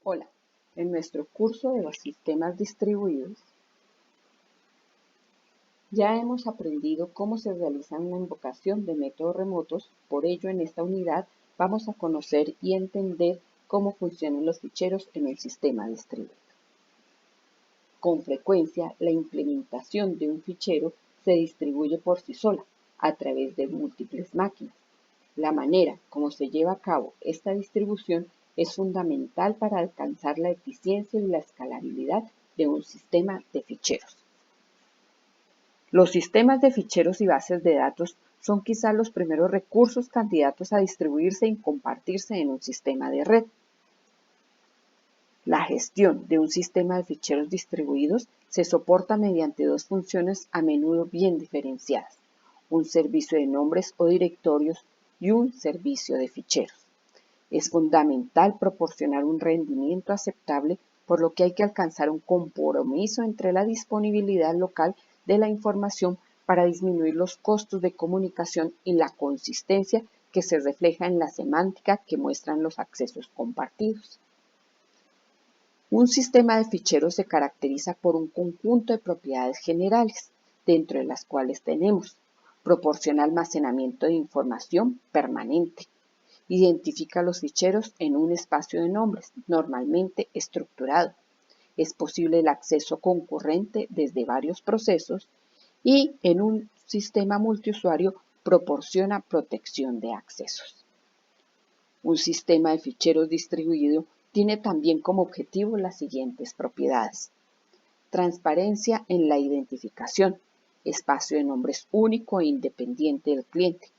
Hola, en nuestro curso de los sistemas distribuidos ya hemos aprendido cómo se realiza una invocación de métodos remotos, por ello en esta unidad vamos a conocer y entender cómo funcionan los ficheros en el sistema distribuido. Con frecuencia, la implementación de un fichero se distribuye por sí sola, a través de múltiples máquinas. La manera como se lleva a cabo esta distribución es fundamental para alcanzar la eficiencia y la escalabilidad de un sistema de ficheros. Los sistemas de ficheros y bases de datos son quizá los primeros recursos candidatos a distribuirse y compartirse en un sistema de red. La gestión de un sistema de ficheros distribuidos se soporta mediante dos funciones a menudo bien diferenciadas: un servicio de nombres o directorios y un servicio de ficheros. Es fundamental proporcionar un rendimiento aceptable, por lo que hay que alcanzar un compromiso entre la disponibilidad local de la información para disminuir los costos de comunicación y la consistencia que se refleja en la semántica que muestran los accesos compartidos. Un sistema de ficheros se caracteriza por un conjunto de propiedades generales, dentro de las cuales tenemos: proporciona almacenamiento de información permanente, identifica los ficheros en un espacio de nombres, normalmente estructurado, es posible el acceso concurrente desde varios procesos y en un sistema multiusuario proporciona protección de accesos. Un sistema de ficheros distribuido tiene también como objetivo las siguientes propiedades: transparencia en la identificación, espacio de nombres único e independiente del cliente;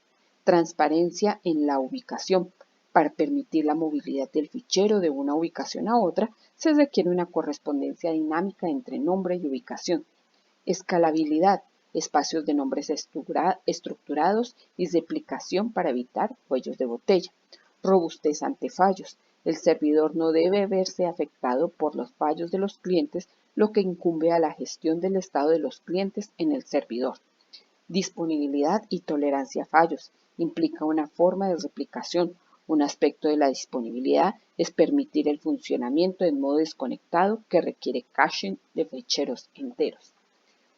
transparencia en la ubicación. Para permitir la movilidad del fichero de una ubicación a otra, se requiere una correspondencia dinámica entre nombre y ubicación. Escalabilidad, espacios de nombres estructurados y replicación para evitar cuellos de botella. Robustez ante fallos. El servidor no debe verse afectado por los fallos de los clientes, lo que incumbe a la gestión del estado de los clientes en el servidor. Disponibilidad y tolerancia a fallos. Implica una forma de replicación. Un aspecto de la disponibilidad es permitir el funcionamiento en modo desconectado, que requiere caching de ficheros enteros.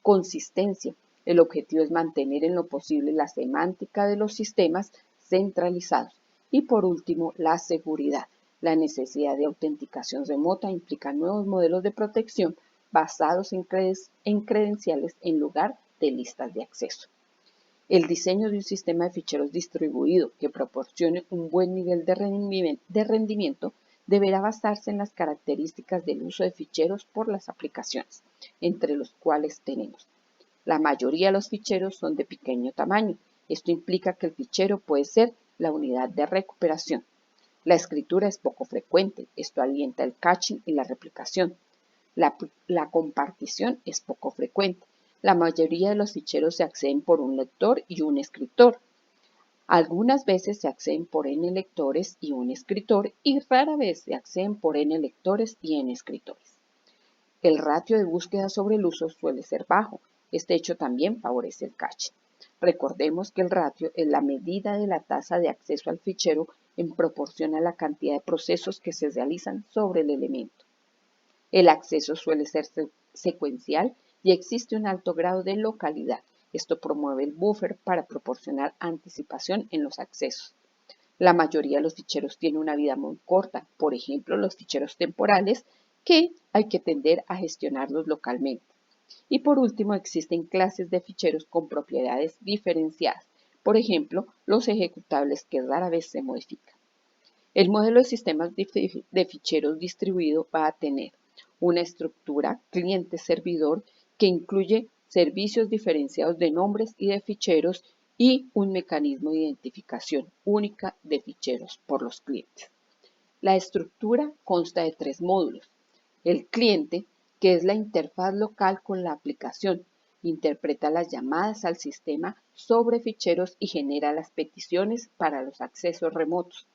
Consistencia. El objetivo es mantener en lo posible la semántica de los sistemas centralizados. Y por último, la seguridad. La necesidad de autenticación remota implica nuevos modelos de protección basados en credenciales en lugar de listas de acceso. El diseño de un sistema de ficheros distribuido que proporcione un buen nivel de rendimiento deberá basarse en las características del uso de ficheros por las aplicaciones, entre los cuales tenemos: la mayoría de los ficheros son de pequeño tamaño. Esto implica que el fichero puede ser la unidad de recuperación. La escritura es poco frecuente. Esto alienta el caching y la replicación. La compartición es poco frecuente. La mayoría de los ficheros se acceden por un lector y un escritor. Algunas veces se acceden por n lectores y un escritor, y rara vez se acceden por n lectores y n escritores. El ratio de búsqueda sobre el uso suele ser bajo. Este hecho también favorece el cache. Recordemos que el ratio es la medida de la tasa de acceso al fichero en proporción a la cantidad de procesos que se realizan sobre el elemento. El acceso suele ser secuencial y existe un alto grado de localidad. Esto promueve el buffer para proporcionar anticipación en los accesos. La mayoría de los ficheros tienen una vida muy corta, por ejemplo, los ficheros temporales, que hay que tender a gestionarlos localmente. Y por último, existen clases de ficheros con propiedades diferenciadas, por ejemplo, los ejecutables, que rara vez se modifican. El modelo de sistemas de ficheros distribuido va a tener una estructura cliente-servidor que incluye servicios diferenciados de nombres y de ficheros y un mecanismo de identificación única de ficheros por los clientes. La estructura consta de 3 módulos: el cliente, que es la interfaz local con la aplicación, interpreta las llamadas al sistema sobre ficheros y genera las peticiones para los accesos remotos.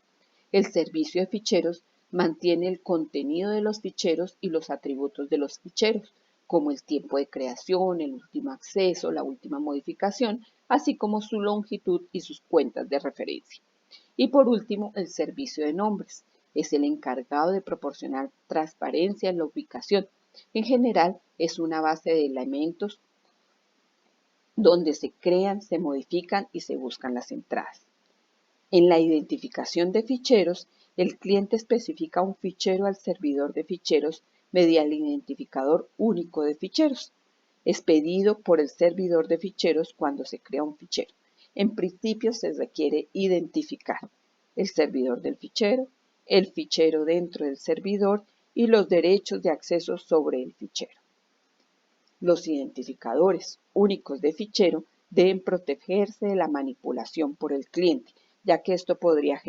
El servicio de ficheros mantiene el contenido de los ficheros y los atributos de los ficheros, como el tiempo de creación, el último acceso, la última modificación, así como su longitud y sus cuentas de referencia. Y por último, el servicio de nombres. es el encargado de proporcionar transparencia en la ubicación. En general, es una base de elementos donde se crean, se modifican y se buscan las entradas. En la identificación de ficheros, el cliente especifica un fichero al servidor de ficheros mediante el identificador único de ficheros. Es pedido por el servidor de ficheros cuando se crea un fichero. En principio se requiere identificar el servidor del fichero, el fichero dentro del servidor y los derechos de acceso sobre el fichero. Los identificadores únicos de fichero deben protegerse de la manipulación por el cliente, ya que esto podría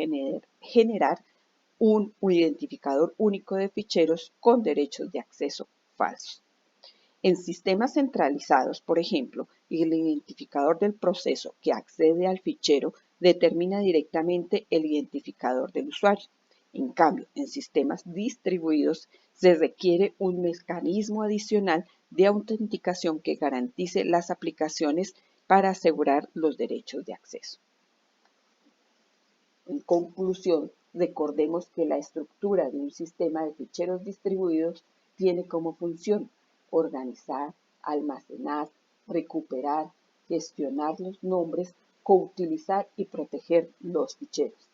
generar un identificador único de ficheros con derechos de acceso falsos. En sistemas centralizados, por ejemplo, el identificador del proceso que accede al fichero determina directamente el identificador del usuario. En cambio, en sistemas distribuidos se requiere un mecanismo adicional de autenticación que garantice las aplicaciones para asegurar los derechos de acceso. En conclusión, recordemos que la estructura de un sistema de ficheros distribuidos tiene como función organizar, almacenar, recuperar, gestionar los nombres, coutilizar y proteger los ficheros,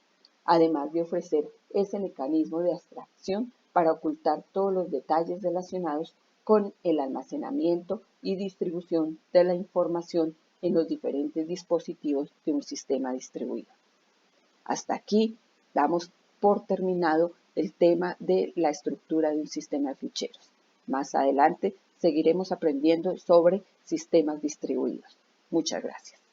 además de ofrecer ese mecanismo de abstracción para ocultar todos los detalles relacionados con el almacenamiento y distribución de la información en los diferentes dispositivos de un sistema distribuido. Hasta aquí damos por terminado el tema de la estructura de un sistema de ficheros. Más adelante seguiremos aprendiendo sobre sistemas distribuidos. Muchas gracias.